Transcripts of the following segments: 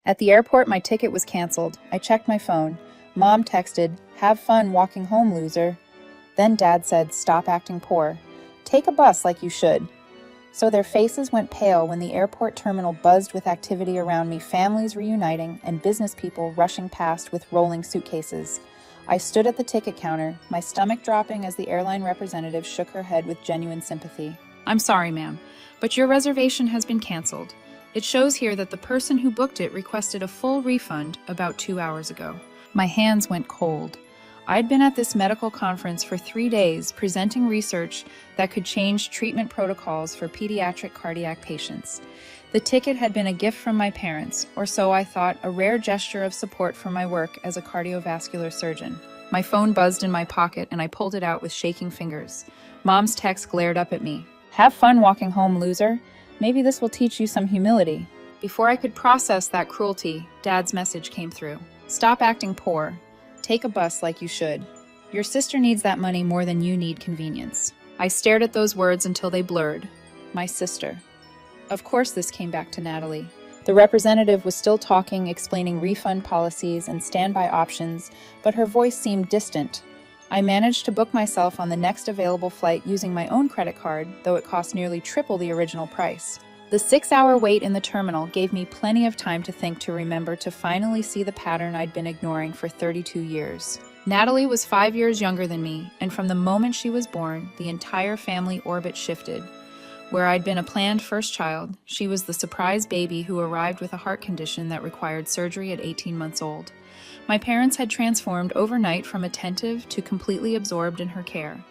At the airport, my ticket was canceled. I checked my phone. Mom texted, "Have fun walking home, loser." Then Dad said, "Stop acting poor. Take a bus like you should." So their faces went pale when the airport terminal buzzed with activity around me, families reuniting and business people rushing past with rolling suitcases. I stood at the ticket counter, my stomach dropping as the airline representative shook her head with genuine sympathy. "I'm sorry, ma'am, but your reservation has been canceled. It shows here that the person who booked it requested a full refund about 2 hours ago." My hands went cold. I'd been at this medical conference for 3 days, presenting research that could change treatment protocols for pediatric cardiac patients. The ticket had been a gift from my parents, or so I thought, a rare gesture of support for my work as a cardiovascular surgeon. My phone buzzed in my pocket and I pulled it out with shaking fingers. Mom's text glared up at me. "Have fun walking home, loser. Maybe this will teach you some humility." Before I could process that cruelty, Dad's message came through. "Stop acting poor. Take a bus like you should. Your sister needs that money more than you need convenience." I stared at those words until they blurred. My sister. Of course this came back to Natalie. The representative was still talking, explaining refund policies and standby options, but her voice seemed distant. I managed to book myself on the next available flight using my own credit card, though it cost nearly triple the original price. The 6-hour wait in the terminal gave me plenty of time to think, to remember, to finally see the pattern I'd been ignoring for 32 years. Natalie was 5 years younger than me, and from the moment she was born, the entire family orbit shifted. Where I'd been a planned first child, she was the surprise baby who arrived with a heart condition that required surgery at 18 months old. My parents had transformed overnight from attentive to completely absorbed in her care.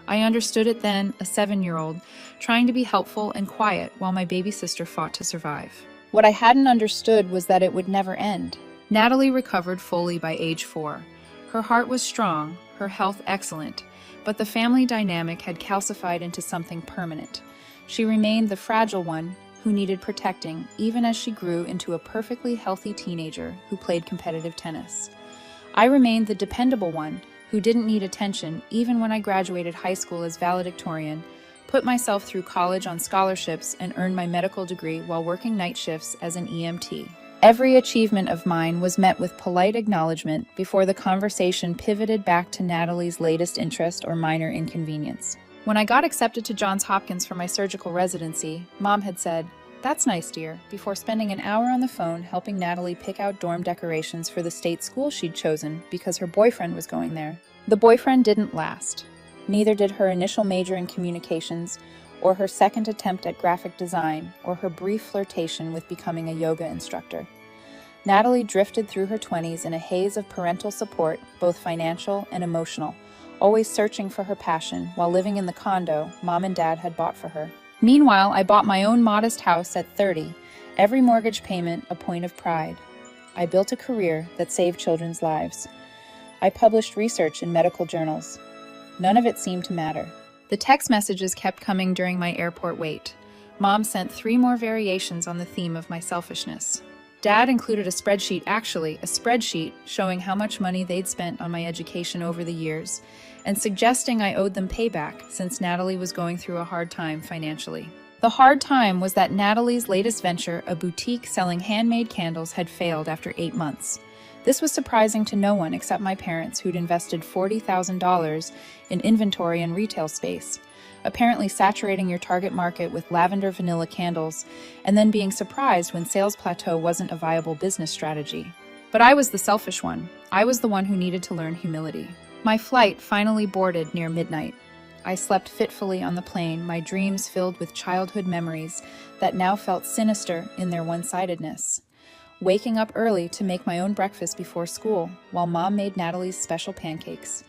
I understood it then, a 7-year-old, trying to be helpful and quiet while my baby sister fought to survive. What I hadn't understood was that it would never end. Natalie recovered fully by age 4. Her heart was strong, her health excellent, but the family dynamic had calcified into something permanent. She remained the fragile one who needed protecting, even as she grew into a perfectly healthy teenager who played competitive tennis. I remained the dependable one who didn't need attention even when I graduated high school as valedictorian, put myself through college on scholarships, and earned my medical degree while working night shifts as an EMT. Every achievement of mine was met with polite acknowledgement before the conversation pivoted back to Natalie's latest interest or minor inconvenience. When I got accepted to Johns Hopkins for my surgical residency, Mom had said, "That's nice, dear," before spending an hour on the phone helping Natalie pick out dorm decorations for the state school she'd chosen because her boyfriend was going there. The boyfriend didn't last. Neither did her initial major in communications, or her second attempt at graphic design, or her brief flirtation with becoming a yoga instructor. Natalie drifted through her 20s in a haze of parental support, both financial and emotional, always searching for her passion while living in the condo Mom and Dad had bought for her. Meanwhile, I bought my own modest house at 30, every mortgage payment a point of pride. I built a career that saved children's lives. I published research in medical journals. None of it seemed to matter. The text messages kept coming during my airport wait. Mom sent 3 more variations on the theme of my selfishness. Dad included a spreadsheet showing how much money they'd spent on my education over the years, and suggesting I owed them payback since Natalie was going through a hard time financially. The hard time was that Natalie's latest venture, a boutique selling handmade candles, had failed after 8 months. This was surprising to no one except my parents, who'd invested $40,000 in inventory and retail space, apparently saturating your target market with lavender vanilla candles, and then being surprised when sales plateau wasn't a viable business strategy. But I was the selfish one. I was the one who needed to learn humility. My flight finally boarded near midnight. I slept fitfully on the plane, my dreams filled with childhood memories that now felt sinister in their one-sidedness. Waking up early to make my own breakfast before school, while Mom made Natalie's special pancakes.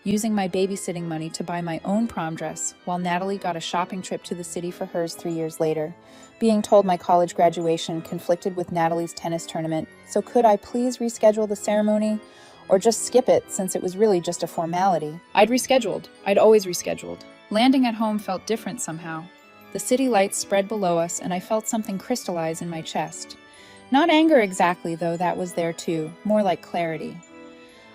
Using my babysitting money to buy my own prom dress, while Natalie got a shopping trip to the city for hers 3 years later. Being told my college graduation conflicted with Natalie's tennis tournament, so could I please reschedule the ceremony? Or just skip it, since it was really just a formality. I'd always rescheduled. Landing at home felt different somehow. The city lights spread below us, and I felt something crystallize in my chest. Not anger exactly, though that was there too, more like clarity.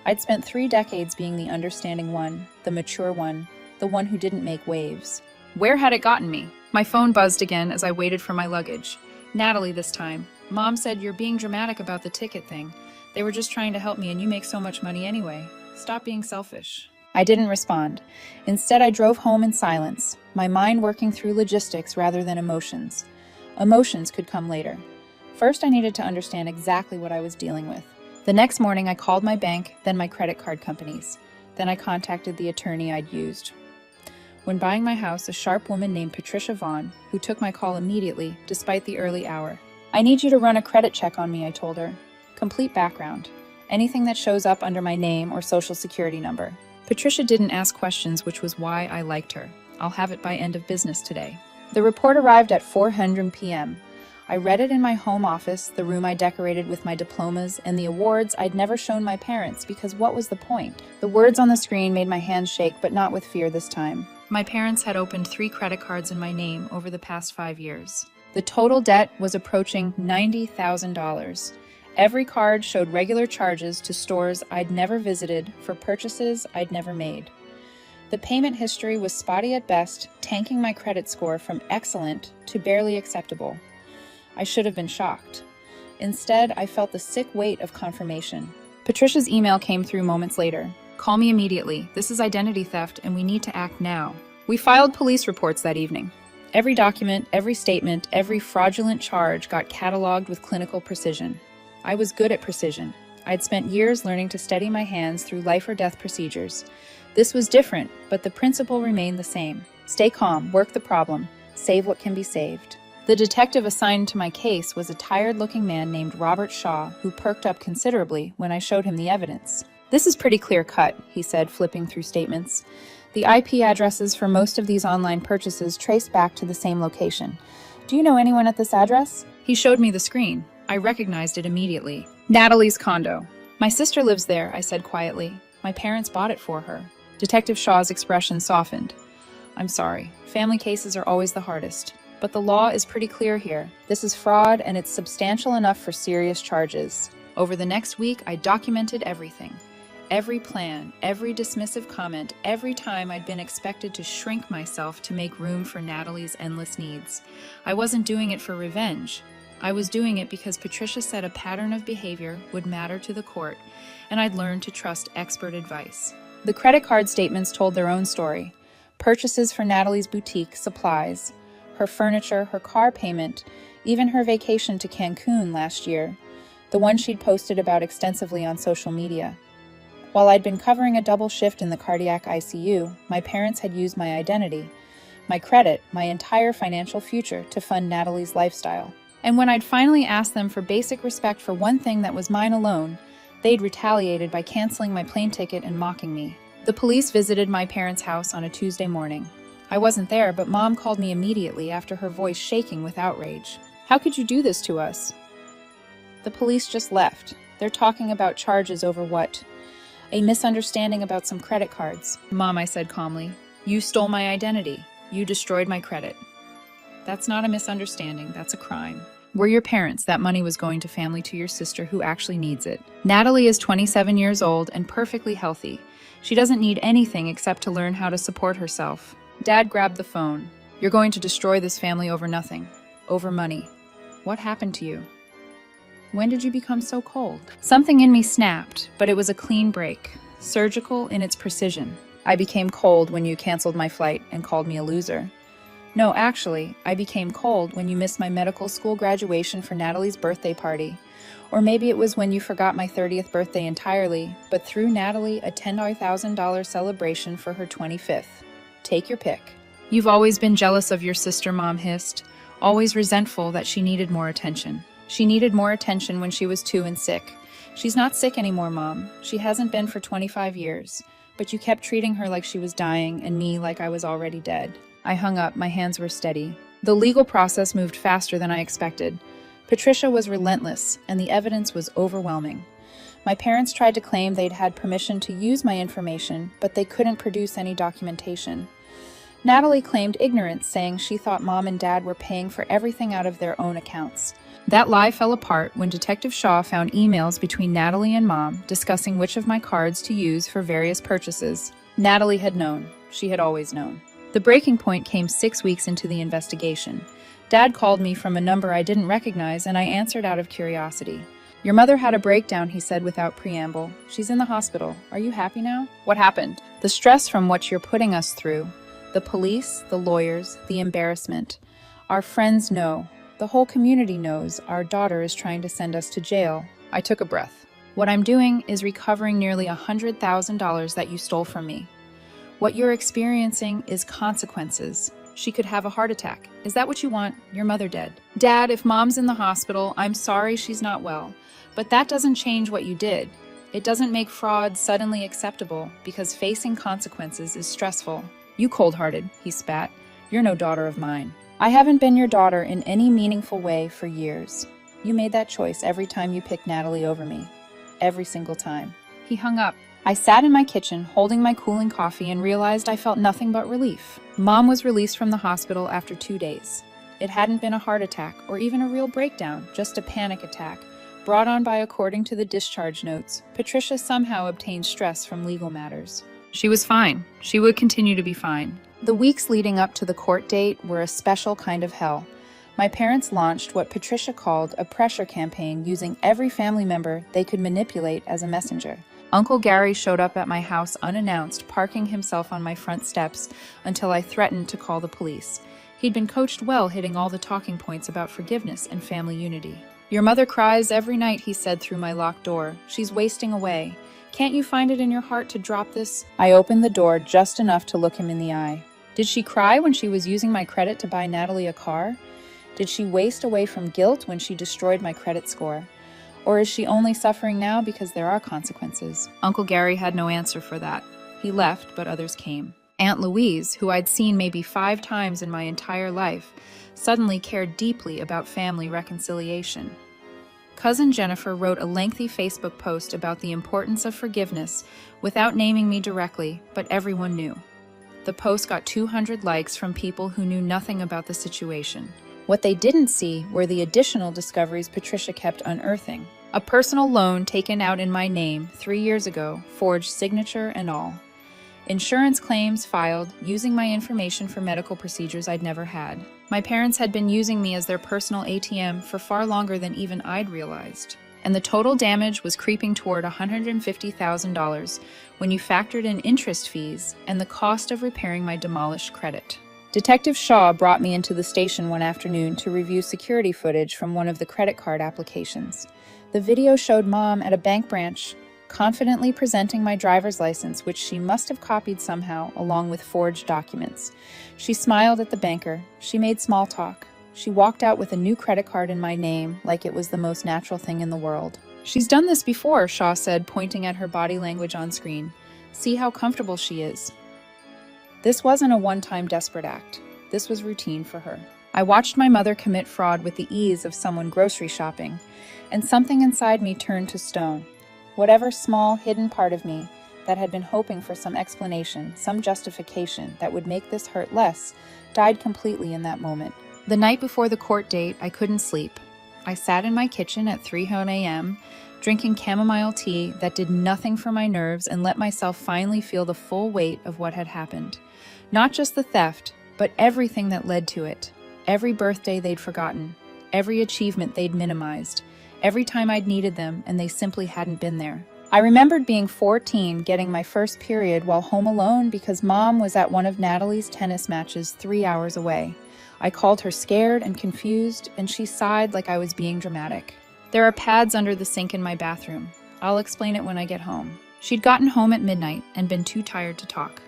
I'd spent 3 decades being the understanding one, the mature one, the one who didn't make waves. Where had it gotten me? My phone buzzed again as I waited for my luggage. Natalie this time. Mom said you're being dramatic about the ticket thing. They were just trying to help me and you make so much money anyway. Stop being selfish. I didn't respond. Instead, I drove home in silence, my mind working through logistics rather than emotions. Emotions could come later. First, I needed to understand exactly what I was dealing with. The next morning, I called my bank, then my credit card companies. Then I contacted the attorney I'd used. When buying my house, a sharp woman named Patricia Vaughn, who took my call immediately, despite the early hour. I need you to run a credit check on me, I told her. Complete background. Anything that shows up under my name or social security number. Patricia didn't ask questions, which was why I liked her. I'll have it by end of business today. The report arrived at 4:00 p.m. I read it in my home office, the room I decorated with my diplomas and the awards I'd never shown my parents, because what was the point? The words on the screen made my hands shake, but not with fear this time. My parents had opened 3 credit cards in my name over the past 5 years. The total debt was approaching $90,000. Every card showed regular charges to stores I'd never visited for purchases I'd never made. The payment history was spotty at best, tanking my credit score from excellent to barely acceptable. I should have been shocked. Instead, I felt the sick weight of confirmation. Patricia's email came through moments later. Call me immediately. This is identity theft and we need to act now. We filed police reports that evening. Every document, every statement, every fraudulent charge got cataloged with clinical precision. I was good at precision. I'd spent years learning to steady my hands through life or death procedures. This was different, but the principle remained the same. Stay calm, work the problem, save what can be saved. The detective assigned to my case was a tired-looking man named Robert Shaw, who perked up considerably when I showed him the evidence. "This is pretty clear-cut," he said, flipping through statements. "The IP addresses for most of these online purchases trace back to the same location. Do you know anyone at this address?" He showed me the screen. I recognized it immediately. "Natalie's condo. My sister lives there," I said quietly. "My parents bought it for her." Detective Shaw's expression softened. "I'm sorry. Family cases are always the hardest. But the law is pretty clear here. This is fraud, and it's substantial enough for serious charges." Over the next week, I documented everything. Every plan, every dismissive comment, every time I'd been expected to shrink myself to make room for Natalie's endless needs. I wasn't doing it for revenge. I was doing it because Patricia said a pattern of behavior would matter to the court, and I'd learned to trust expert advice. The credit card statements told their own story. Purchases for Natalie's boutique, supplies, her furniture, her car payment, even her vacation to Cancun last year, the one she'd posted about extensively on social media. While I'd been covering a double shift in the cardiac ICU, my parents had used my identity, my credit, my entire financial future to fund Natalie's lifestyle. And when I'd finally asked them for basic respect for one thing that was mine alone, they'd retaliated by canceling my plane ticket and mocking me. The police visited my parents' house on a Tuesday morning. I wasn't there, but Mom called me immediately after her voice shaking with outrage. "How could you do this to us?" "The police just left. They're talking about charges over what? A misunderstanding about some credit cards." "Mom," I said calmly, "you stole my identity. You destroyed my credit. That's not a misunderstanding, that's a crime. We're your parents. That money was going to family to your sister who actually needs it. Natalie is 27 years old and perfectly healthy. She doesn't need anything except to learn how to support herself." Dad grabbed the phone. "You're going to destroy this family over nothing. Over money. What happened to you? When did you become so cold?" Something in me snapped, but it was a clean break, surgical in its precision. "I became cold when you canceled my flight and called me a loser." "No, actually, I became cold when you missed my medical school graduation for Natalie's birthday party. Or maybe it was when you forgot my 30th birthday entirely, but threw Natalie a $10,000 celebration for her 25th. Take your pick." "You've always been jealous of your sister," Mom hissed, always resentful that she needed more attention. "She needed more attention when she was 2 and sick. She's not sick anymore, Mom. She hasn't been for 25 years. But you kept treating her like she was dying and me like I was already dead." I hung up, my hands were steady. The legal process moved faster than I expected. Patricia was relentless, and the evidence was overwhelming. My parents tried to claim they'd had permission to use my information, but they couldn't produce any documentation. Natalie claimed ignorance, saying she thought Mom and Dad were paying for everything out of their own accounts. That lie fell apart when Detective Shaw found emails between Natalie and Mom discussing which of my cards to use for various purchases. Natalie had known. She had always known. The breaking point came 6 weeks into the investigation. Dad called me from a number I didn't recognize, and I answered out of curiosity. Your mother had a breakdown, he said without preamble. She's in the hospital. Are you happy now? What happened? The stress from what you're putting us through. The police, the lawyers, the embarrassment. Our friends know. The whole community knows our daughter is trying to send us to jail. I took a breath. What I'm doing is recovering nearly $100,000 that you stole from me. What you're experiencing is consequences. She could have a heart attack. Is that what you want? Your mother dead. Dad, if Mom's in the hospital, I'm sorry she's not well. But that doesn't change what you did. It doesn't make fraud suddenly acceptable because facing consequences is stressful. You cold-hearted, he spat. You're no daughter of mine. I haven't been your daughter in any meaningful way for years. You made that choice every time you picked Natalie over me. Every single time. He hung up. I sat in my kitchen, holding my cooling coffee, and realized I felt nothing but relief. Mom was released from the hospital after 2 days. It hadn't been a heart attack or even a real breakdown, just a panic attack, brought on by, according to the discharge notes, Patricia somehow obtained stress from legal matters. She was fine. She would continue to be fine. The weeks leading up to the court date were a special kind of hell. My parents launched what Patricia called a pressure campaign, using every family member they could manipulate as a messenger. Uncle Gary showed up at my house unannounced, parking himself on my front steps until I threatened to call the police. He'd been coached well, hitting all the talking points about forgiveness and family unity. Your mother cries every night, he said through my locked door. She's wasting away. Can't you find it in your heart to drop this? I opened the door just enough to look him in the eye. Did she cry when she was using my credit to buy Natalie a car? Did she waste away from guilt when she destroyed my credit score? Or is she only suffering now because there are consequences? Uncle Gary had no answer for that. He left, but others came. Aunt Louise, who I'd seen maybe 5 times in my entire life, suddenly cared deeply about family reconciliation. Cousin Jennifer wrote a lengthy Facebook post about the importance of forgiveness without naming me directly, but everyone knew. The post got 200 likes from people who knew nothing about the situation. What they didn't see were the additional discoveries Patricia kept unearthing. A personal loan taken out in my name 3 years ago, forged signature and all. Insurance claims filed using my information for medical procedures I'd never had. My parents had been using me as their personal ATM for far longer than even I'd realized. And the total damage was creeping toward $150,000 when you factored in interest fees and the cost of repairing my demolished credit. Detective Shaw brought me into the station one afternoon to review security footage from one of the credit card applications. The video showed Mom at a bank branch, confidently presenting my driver's license, which she must have copied somehow, along with forged documents. She smiled at the banker. She made small talk. She walked out with a new credit card in my name, like it was the most natural thing in the world. She's done this before, Shaw said, pointing at her body language on screen. See how comfortable she is. This wasn't a one-time desperate act. This was routine for her. I watched my mother commit fraud with the ease of someone grocery shopping, and something inside me turned to stone. Whatever small, hidden part of me that had been hoping for some explanation, some justification that would make this hurt less, died completely in that moment. The night before the court date, I couldn't sleep. I sat in my kitchen at 3 a.m., drinking chamomile tea that did nothing for my nerves, and let myself finally feel the full weight of what had happened. Not just the theft, but everything that led to it. Every birthday they'd forgotten, every achievement they'd minimized, every time I'd needed them and they simply hadn't been there. I remembered being 14, getting my first period while home alone because Mom was at one of Natalie's tennis matches 3 hours away. I called her scared and confused, and she sighed like I was being dramatic. There are pads under the sink in my bathroom. I'll explain it when I get home. She'd gotten home at midnight and been too tired to talk.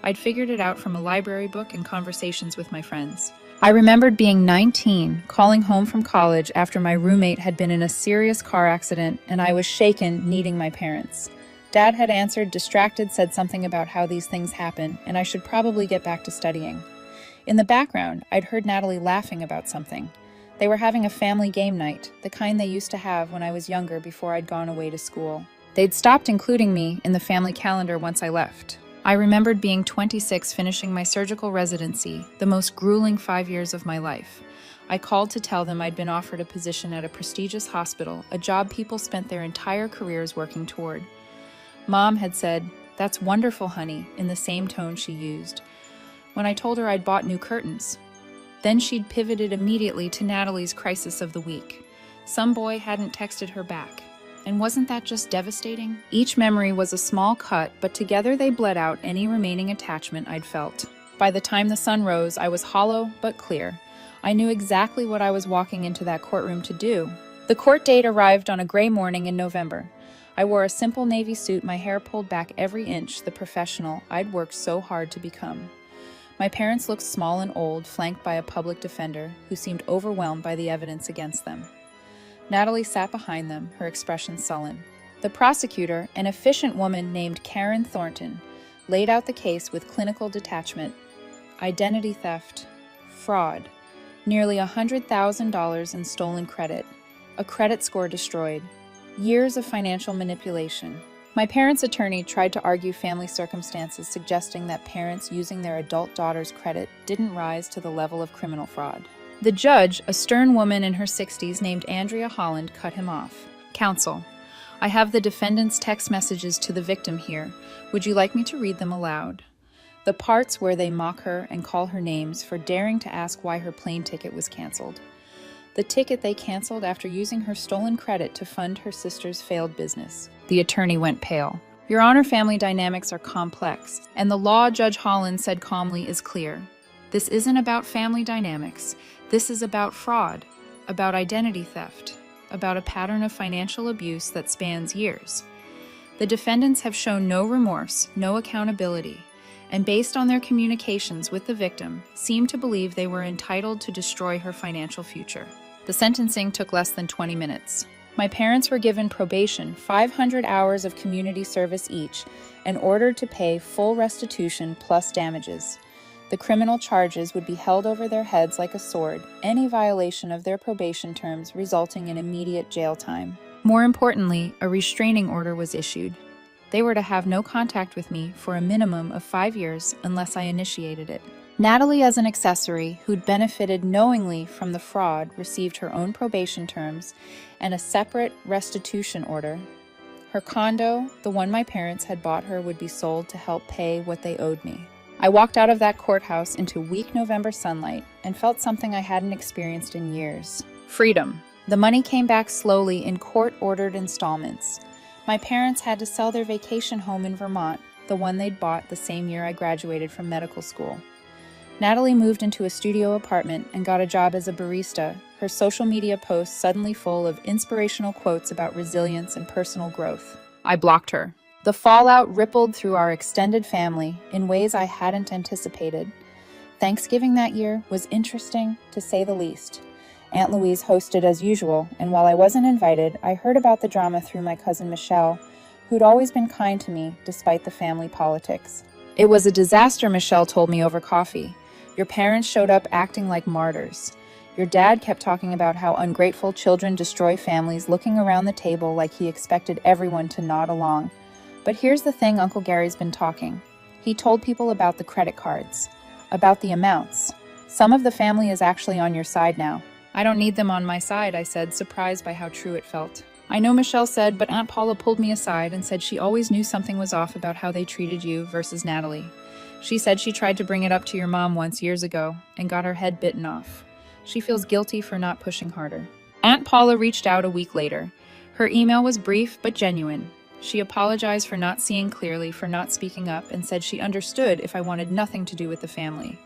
I'd figured it out from a library book and conversations with my friends. I remembered being 19, calling home from college after my roommate had been in a serious car accident and I was shaken, needing my parents. Dad had answered, distracted, said something about how these things happen and I should probably get back to studying. In the background, I'd heard Natalie laughing about something. They were having a family game night, the kind they used to have when I was younger before I'd gone away to school. They'd stopped including me in the family calendar once I left. I remembered being 26, finishing my surgical residency, the most grueling 5 years of my life. I called to tell them I'd been offered a position at a prestigious hospital, a job people spent their entire careers working toward. Mom had said, "That's wonderful, honey," in the same tone she used when I told her I'd bought new curtains. Then she'd pivoted immediately to Natalie's crisis of the week. Some boy hadn't texted her back. And wasn't that just devastating? Each memory was a small cut, but together they bled out any remaining attachment I'd felt. By the time the sun rose, I was hollow but clear. I knew exactly what I was walking into that courtroom to do. The court date arrived on a gray morning in November. I wore a simple navy suit, my hair pulled back every inch, the professional I'd worked so hard to become. My parents looked small and old, flanked by a public defender who seemed overwhelmed by the evidence against them. Natalie sat behind them, her expression sullen. The prosecutor, an efficient woman named Karen Thornton, laid out the case with clinical detachment. Identity theft, fraud, nearly $100,000 in stolen credit, a credit score destroyed, years of financial manipulation. My parents' attorney tried to argue family circumstances, suggesting that parents using their adult daughter's credit didn't rise to the level of criminal fraud. The judge, a stern woman in her 60s named Andrea Holland, cut him off. "Counsel, I have the defendant's text messages to the victim here. Would you like me to read them aloud? The parts where they mock her and call her names for daring to ask why her plane ticket was canceled. The ticket they canceled after using her stolen credit to fund her sister's failed business." The attorney went pale. "Your Honor, family dynamics are complex, and the law," Judge Holland said calmly, "is clear. This isn't about family dynamics. This is about fraud, about identity theft, about a pattern of financial abuse that spans years. The defendants have shown no remorse, no accountability, and based on their communications with the victim, seem to believe they were entitled to destroy her financial future." The sentencing took less than 20 minutes. My parents were given probation, 500 hours of community service each, and ordered to pay full restitution plus damages. The criminal charges would be held over their heads like a sword, any violation of their probation terms resulting in immediate jail time. More importantly, a restraining order was issued. They were to have no contact with me for a minimum of 5 years unless I initiated it. Natalie, as an accessory who'd benefited knowingly from the fraud, received her own probation terms and a separate restitution order. Her condo, the one my parents had bought her, would be sold to help pay what they owed me. I walked out of that courthouse into weak November sunlight and felt something I hadn't experienced in years. Freedom. The money came back slowly in court-ordered installments. My parents had to sell their vacation home in Vermont, the one they'd bought the same year I graduated from medical school. Natalie moved into a studio apartment and got a job as a barista, her social media posts suddenly full of inspirational quotes about resilience and personal growth. I blocked her. The fallout rippled through our extended family in ways I hadn't anticipated. Thanksgiving that year was interesting, to say the least. Aunt Louise hosted as usual, and while I wasn't invited, I heard about the drama through my cousin Michelle, who'd always been kind to me despite the family politics. "It was a disaster," Michelle told me over coffee. "Your parents showed up acting like martyrs. Your dad kept talking about how ungrateful children destroy families, looking around the table like he expected everyone to nod along. But here's the thing, Uncle Gary's been talking. He told people about the credit cards, about the amounts. Some of the family is actually on your side now." "I don't need them on my side," I said, surprised by how true it felt. "I know," Michelle said, but Aunt Paula pulled me aside and said she always knew something was off about how they treated you versus Natalie. She said she tried to bring it up to your mom once years ago and got her head bitten off. She feels guilty for not pushing harder." Aunt Paula reached out a week later. Her email was brief but genuine. She apologized for not seeing clearly, for not speaking up, and said she understood if I wanted nothing to do with the family.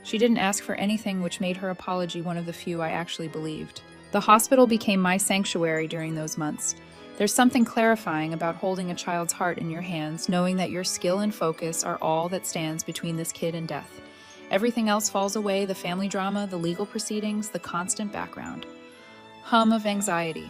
She didn't ask for anything, which made her apology one of the few I actually believed. The hospital became my sanctuary during those months. There's something clarifying about holding a child's heart in your hands, knowing that your skill and focus are all that stands between this kid and death. Everything else falls away, the family drama, the legal proceedings, the constant background hum of anxiety.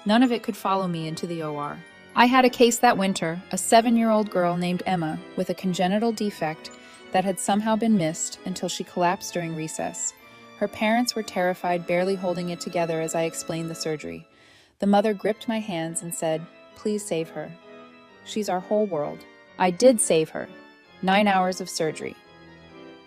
None of it could follow me into the OR. I had a case that winter, a 7-year-old girl named Emma with a congenital defect that had somehow been missed until she collapsed during recess. Her parents were terrified, barely holding it together as I explained the surgery. The mother gripped my hands and said, "Please save her. She's our whole world." I did save her. 9 hours of surgery.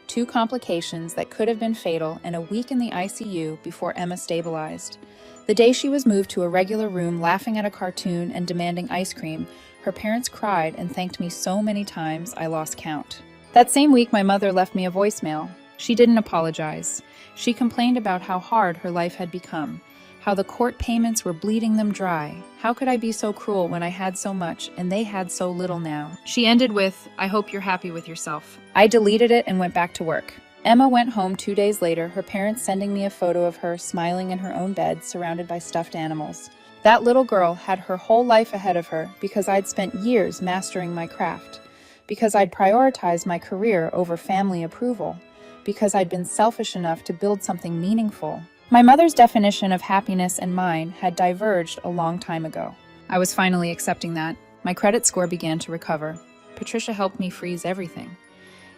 2 complications that could have been fatal, and a week in the ICU before Emma stabilized. The day she was moved to a regular room, laughing at a cartoon and demanding ice cream, her parents cried and thanked me so many times I lost count. That same week, my mother left me a voicemail. She didn't apologize. She complained about how hard her life had become, how the court payments were bleeding them dry. How could I be so cruel when I had so much and they had so little now? She ended with, "I hope you're happy with yourself." I deleted it and went back to work. Emma went home 2 days later, her parents sending me a photo of her smiling in her own bed, surrounded by stuffed animals. That little girl had her whole life ahead of her because I'd spent years mastering my craft, because I'd prioritized my career over family approval, because I'd been selfish enough to build something meaningful. My mother's definition of happiness and mine had diverged a long time ago. I was finally accepting that. My credit score began to recover. Patricia helped me freeze everything.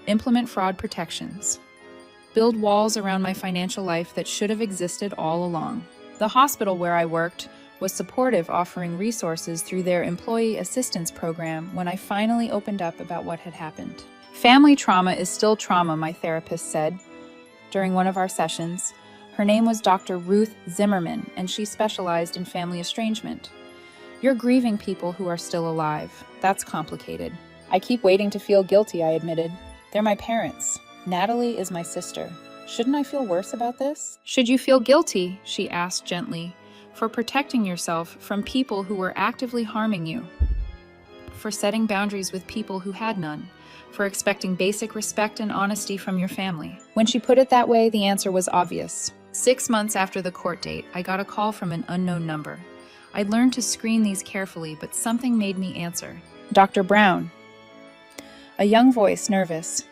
Implement fraud protections. Build walls around my financial life that should have existed all along. The hospital where I worked was supportive, offering resources through their employee assistance program when I finally opened up about what had happened. Family trauma is still trauma, my therapist said during one of our sessions. Her name was Dr. Ruth Zimmerman, and she specialized in family estrangement. You're grieving people who are still alive. That's complicated. I keep waiting to feel guilty, I admitted. They're my parents. Natalie is my sister. Shouldn't I feel worse about this? Should you feel guilty, she asked gently, for protecting yourself from people who were actively harming you, for setting boundaries with people who had none, for expecting basic respect and honesty from your family? When she put it that way, the answer was obvious. 6 months after the court date, I got a call from an unknown number. I'd learned to screen these carefully, but something made me answer. Dr. Brown. A young voice, nervous.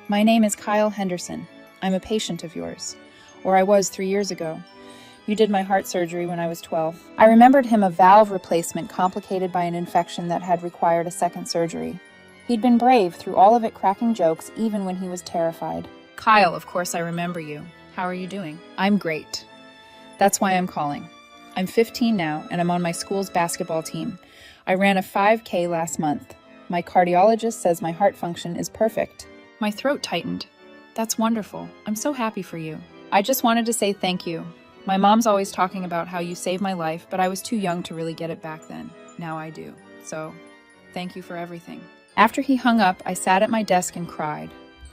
My name is Kyle Henderson. I'm a patient of yours. Or I was 3 years ago. You did my heart surgery when I was 12. I remembered him a valve replacement complicated by an infection that had required a second surgery. He'd been brave through all of it, cracking jokes even when he was terrified. Kyle, of course I remember you. How are you doing? I'm great. That's why I'm calling. I'm 15 now, and I'm on my school's basketball team. I ran a 5K last month. My cardiologist says my heart function is perfect. My throat tightened. That's wonderful. I'm so happy for you. I just wanted to say thank you. My mom's always talking about how you saved my life, but I was too young to really get it back then. Now I do. So, thank you for everything. After he hung up, I sat at my desk and cried.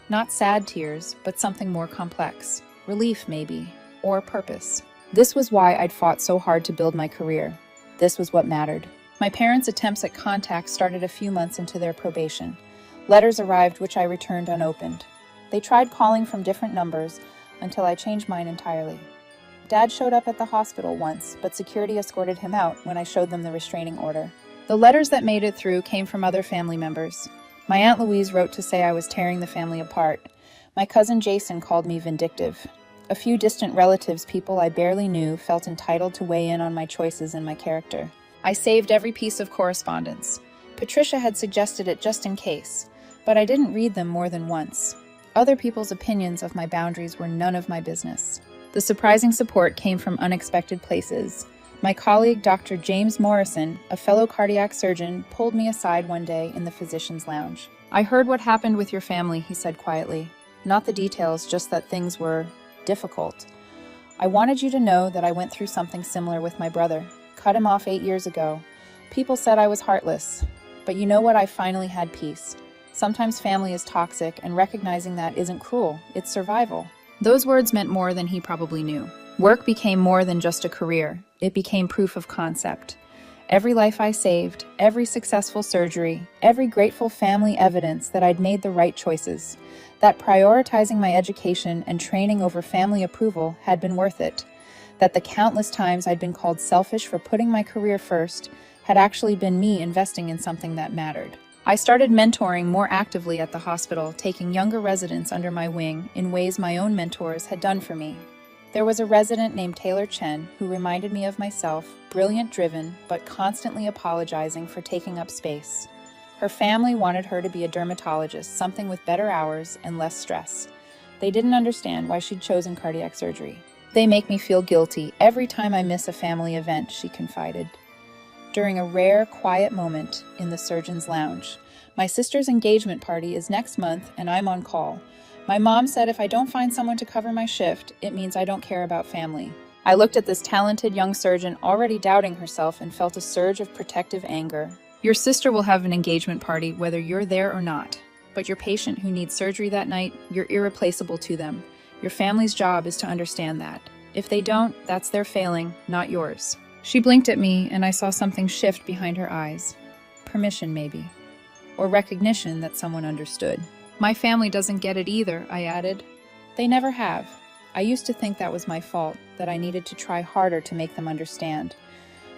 Not sad tears, but something more complex. Relief, maybe, or purpose. This was why I'd fought so hard to build my career. This was what mattered. My parents' attempts at contact started a few months into their probation. Letters arrived which I returned unopened. They tried calling from different numbers until I changed mine entirely. Dad showed up at the hospital once, but security escorted him out when I showed them the restraining order. The letters that made it through came from other family members. My Aunt Louise wrote to say I was tearing the family apart. My cousin Jason called me vindictive. A few distant relatives, people I barely knew, felt entitled to weigh in on my choices and my character. I saved every piece of correspondence. Patricia had suggested it just in case, but I didn't read them more than once. Other people's opinions of my boundaries were none of my business. The surprising support came from unexpected places. My colleague, Dr. James Morrison, a fellow cardiac surgeon, pulled me aside one day in the physician's lounge. I heard what happened with your family, he said quietly. Not the details, just that things were difficult. I wanted you to know that I went through something similar with my brother. Cut him off 8 years ago. People said I was heartless. But you know what? I finally had peace. Sometimes family is toxic, and recognizing that isn't cruel, it's survival. Those words meant more than he probably knew. Work became more than just a career. It became proof of concept. Every life I saved, every successful surgery, every grateful family evidence that I'd made the right choices, that prioritizing my education and training over family approval had been worth it, that the countless times I'd been called selfish for putting my career first had actually been me investing in something that mattered. I started mentoring more actively at the hospital, taking younger residents under my wing in ways my own mentors had done for me. There was a resident named Taylor Chen who reminded me of myself, brilliant, driven, but constantly apologizing for taking up space. Her family wanted her to be a dermatologist, something with better hours and less stress. They didn't understand why she'd chosen cardiac surgery. They make me feel guilty every time I miss a family event, she confided. During a rare, quiet moment in the surgeon's lounge. My sister's engagement party is next month and I'm on call. My mom said if I don't find someone to cover my shift, it means I don't care about family. I looked at this talented young surgeon already doubting herself and felt a surge of protective anger. Your sister will have an engagement party whether you're there or not. But your patient who needs surgery that night, you're irreplaceable to them. Your family's job is to understand that. If they don't, that's their failing, not yours. She blinked at me, and I saw something shift behind her eyes. Permission, maybe. Or recognition that someone understood. My family doesn't get it either, I added. They never have. I used to think that was my fault, that I needed to try harder to make them understand.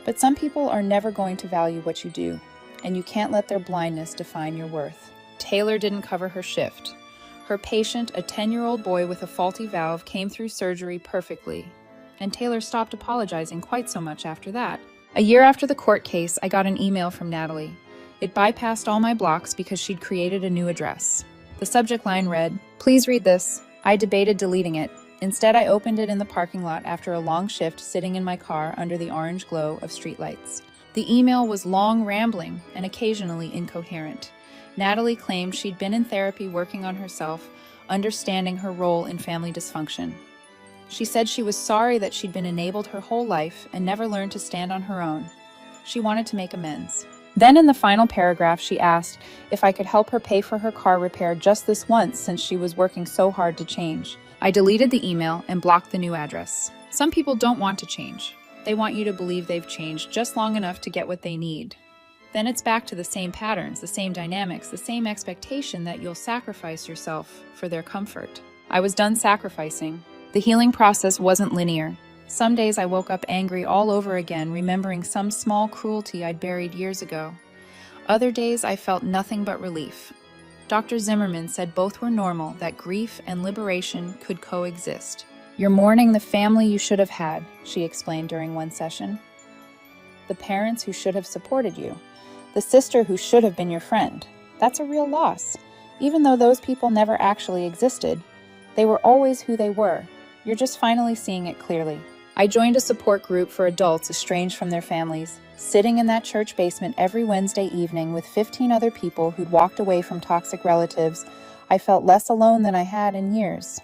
But some people are never going to value what you do, and you can't let their blindness define your worth. Taylor didn't cover her shift. Her patient, a 10-year-old boy with a faulty valve, came through surgery perfectly, and Taylor stopped apologizing quite so much after that. A year after the court case, I got an email from Natalie. It bypassed all my blocks because she'd created a new address. The subject line read, "Please read this." I debated deleting it. Instead, I opened it in the parking lot after a long shift sitting in my car under the orange glow of streetlights. The email was long, rambling, and occasionally incoherent. Natalie claimed she'd been in therapy working on herself, understanding her role in family dysfunction. She said she was sorry that she'd been enabled her whole life and never learned to stand on her own. She wanted to make amends. Then in the final paragraph, she asked if I could help her pay for her car repair just this once since she was working so hard to change. I deleted the email and blocked the new address. Some people don't want to change. They want you to believe they've changed just long enough to get what they need. Then it's back to the same patterns, the same dynamics, the same expectation that you'll sacrifice yourself for their comfort. I was done sacrificing. The healing process wasn't linear. Some days I woke up angry all over again, remembering some small cruelty I'd buried years ago. Other days I felt nothing but relief. Dr. Zimmerman said both were normal, that grief and liberation could coexist. "You're mourning the family you should have had," she explained during one session. "The parents who should have supported you. The sister who should have been your friend. That's a real loss. Even though those people never actually existed, they were always who they were. You're just finally seeing it clearly." I joined a support group for adults estranged from their families. Sitting in that church basement every Wednesday evening with 15 other people who'd walked away from toxic relatives, I felt less alone than I had in years.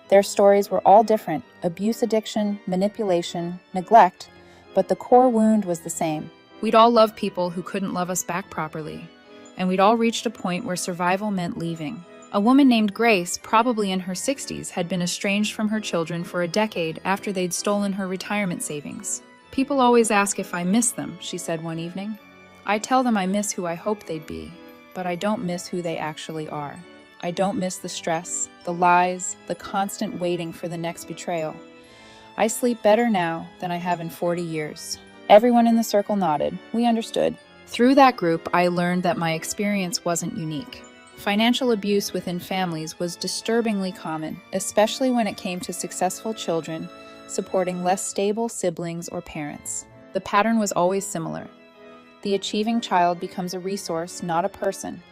Their stories were all different: abuse addiction, manipulation, neglect, but the core wound was the same. We'd all loved people who couldn't love us back properly, and we'd all reached a point where survival meant leaving. A woman named Grace, probably in her 60s, had been estranged from her children for a decade after they'd stolen her retirement savings. "People always ask if I miss them," she said one evening. "I tell them I miss who I hoped they'd be, but I don't miss who they actually are. I don't miss the stress, the lies, the constant waiting for the next betrayal. I sleep better now than I have in 40 years. Everyone in the circle nodded. We understood. Through that group, I learned that my experience wasn't unique. Financial abuse within families was disturbingly common, especially when it came to successful children supporting less stable siblings or parents. The pattern was always similar. The achieving child becomes a resource, not a person.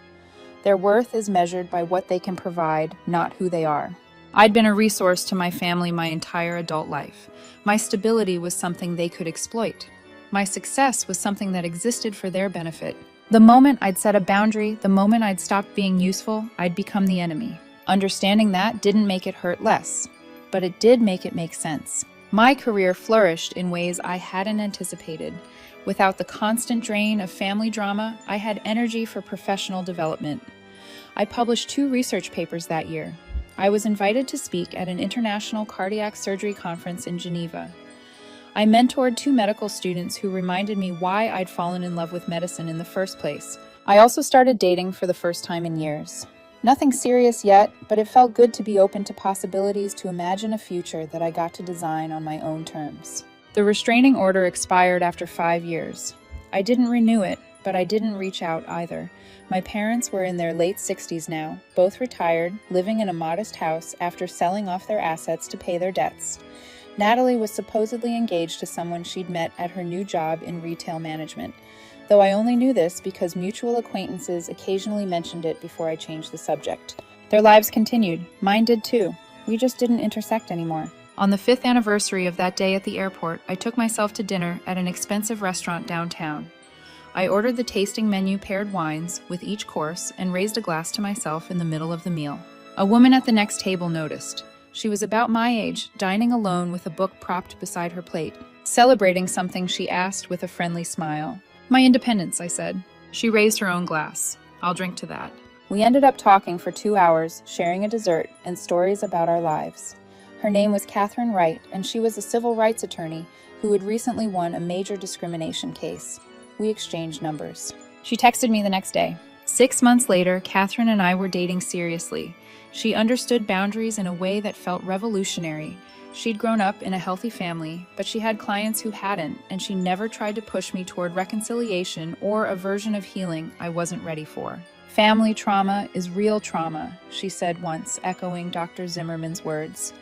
Their worth is measured by what they can provide, not who they are. I'd been a resource to my family my entire adult life. My stability was something they could exploit. My success was something that existed for their benefit. The moment I'd set a boundary, the moment I'd stopped being useful, I'd become the enemy. Understanding that didn't make it hurt less, but it did make it make sense. My career flourished in ways I hadn't anticipated. Without the constant drain of family drama, I had energy for professional development. I published 2 research papers that year. I was invited to speak at an international cardiac surgery conference in Geneva. I mentored 2 medical students who reminded me why I'd fallen in love with medicine in the first place. I also started dating for the first time in years. Nothing serious yet, but it felt good to be open to possibilities, to imagine a future that I got to design on my own terms. The restraining order expired after 5 years. I didn't renew it, but I didn't reach out either. My parents were in their late 60s now, both retired, living in a modest house after selling off their assets to pay their debts. Natalie was supposedly engaged to someone she'd met at her new job in retail management, though I only knew this because mutual acquaintances occasionally mentioned it before I changed the subject. Their lives continued. Mine did too. We just didn't intersect anymore. On the 5th anniversary of that day at the airport, I took myself to dinner at an expensive restaurant downtown. I ordered the tasting menu paired wines with each course and raised a glass to myself in the middle of the meal. A woman at the next table noticed. She was about my age, dining alone with a book propped beside her plate. Celebrating something, she asked with a friendly smile. "My independence," I said. She raised her own glass. "I'll drink to that." We ended up talking for 2 hours, sharing a dessert and stories about our lives. Her name was Catherine Wright, and she was a civil rights attorney who had recently won a major discrimination case. We exchanged numbers. She texted me the next day. 6 months later, Catherine and I were dating seriously. She understood boundaries in a way that felt revolutionary. She'd grown up in a healthy family, but she had clients who hadn't, and she never tried to push me toward reconciliation or a version of healing I wasn't ready for. "Family trauma is real trauma," she said once, echoing Dr. Zimmerman's words.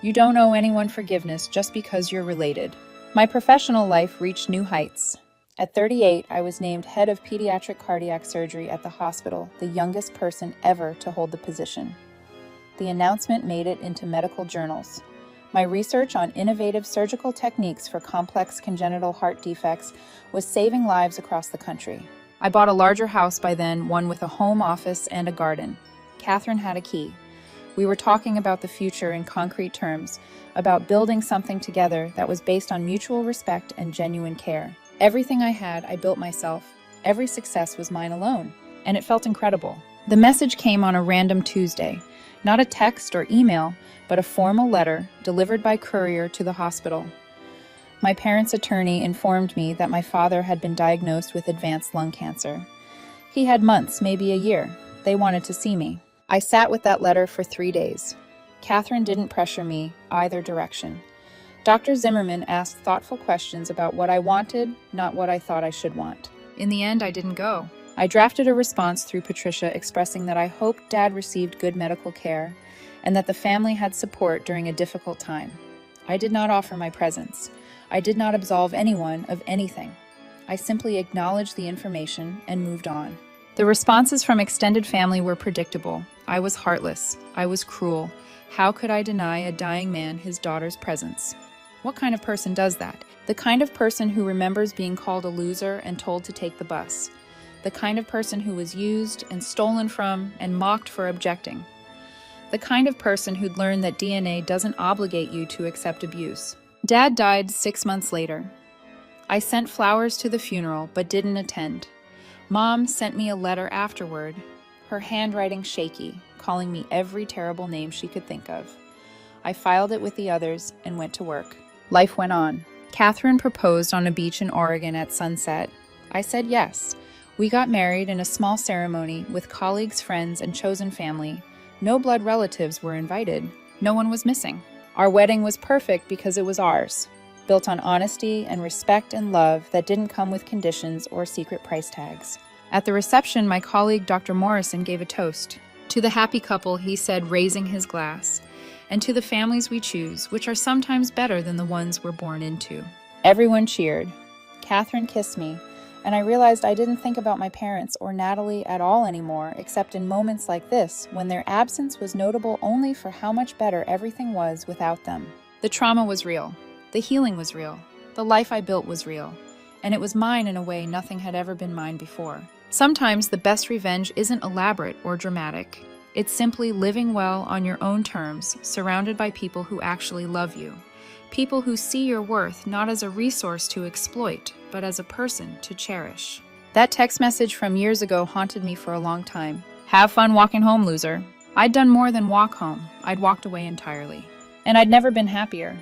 "You don't owe anyone forgiveness just because you're related." My professional life reached new heights. At 38, I was named head of pediatric cardiac surgery at the hospital, the youngest person ever to hold the position. The announcement made it into medical journals. My research on innovative surgical techniques for complex congenital heart defects was saving lives across the country. I bought a larger house by then, one with a home office and a garden. Catherine had a key. We were talking about the future in concrete terms, about building something together that was based on mutual respect and genuine care. Everything I had, I built myself. Every success was mine alone, and it felt incredible. The message came on a random Tuesday, not a text or email, but a formal letter delivered by courier to the hospital. My parents' attorney informed me that my father had been diagnosed with advanced lung cancer. He had months, maybe a year. They wanted to see me. I sat with that letter for 3 days. Catherine didn't pressure me either direction. Dr. Zimmerman asked thoughtful questions about what I wanted, not what I thought I should want. In the end, I didn't go. I drafted a response through Patricia expressing that I hoped Dad received good medical care and that the family had support during a difficult time. I did not offer my presence. I did not absolve anyone of anything. I simply acknowledged the information and moved on. The responses from extended family were predictable. I was heartless. I was cruel. How could I deny a dying man his daughter's presence? What kind of person does that? The kind of person who remembers being called a loser and told to take the bus. The kind of person who was used and stolen from and mocked for objecting. The kind of person who'd learned that DNA doesn't obligate you to accept abuse. Dad died 6 months later. I sent flowers to the funeral but didn't attend. Mom sent me a letter afterward, her handwriting shaky, calling me every terrible name she could think of. I filed it with the others and went to work. Life went on. Catherine proposed on a beach in Oregon at sunset. I said yes. We got married in a small ceremony with colleagues, friends, and chosen family. No blood relatives were invited. No one was missing. Our wedding was perfect because it was ours, built on honesty and respect and love that didn't come with conditions or secret price tags. At the reception, my colleague Dr. Morrison gave a toast. To the happy couple, he said, raising his glass, and to the families we choose, which are sometimes better than the ones we're born into. Everyone cheered. Catherine kissed me, and I realized I didn't think about my parents or Natalie at all anymore, except in moments like this, when their absence was notable only for how much better everything was without them. The trauma was real. The healing was real. The life I built was real. And it was mine in a way nothing had ever been mine before. Sometimes the best revenge isn't elaborate or dramatic. It's simply living well on your own terms, surrounded by people who actually love you. People who see your worth not as a resource to exploit, but as a person to cherish. That text message from years ago haunted me for a long time. Have fun walking home, loser. I'd done more than walk home. I'd walked away entirely. And I'd never been happier.